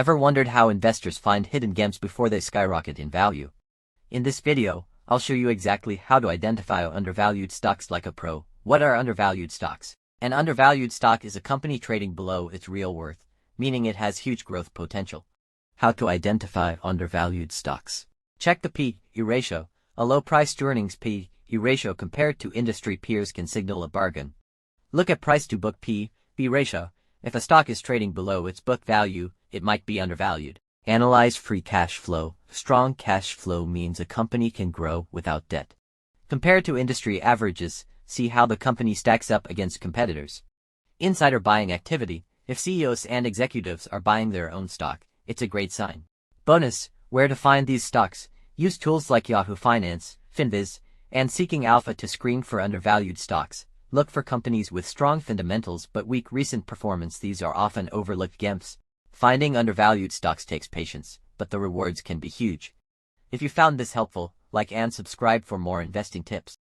Ever wondered how investors find hidden gems before they skyrocket in value? In this video, I'll show you exactly how to identify undervalued stocks like a pro. What are undervalued stocks? An undervalued stock is a company trading below its real worth, meaning it has huge growth potential. How to identify undervalued stocks? Check the P/E ratio. A low price-to-earnings P/E ratio compared to industry peers can signal a bargain. Look at price-to-book P/E ratio. If a stock is trading below its book value, it might be undervalued. Analyze free cash flow. Strong cash flow means a company can grow without debt. Compared to industry averages, see how the company stacks up against competitors. Insider buying activity. If CEOs and executives are buying their own stock, it's a great sign. Bonus, where to find these stocks? Use tools like Yahoo Finance, Finviz, and Seeking Alpha to screen for undervalued stocks. Look for companies with strong fundamentals but weak recent performance. These are often overlooked gems. Finding undervalued stocks takes patience, but the rewards can be huge. If you found this helpful, like and subscribe for more investing tips.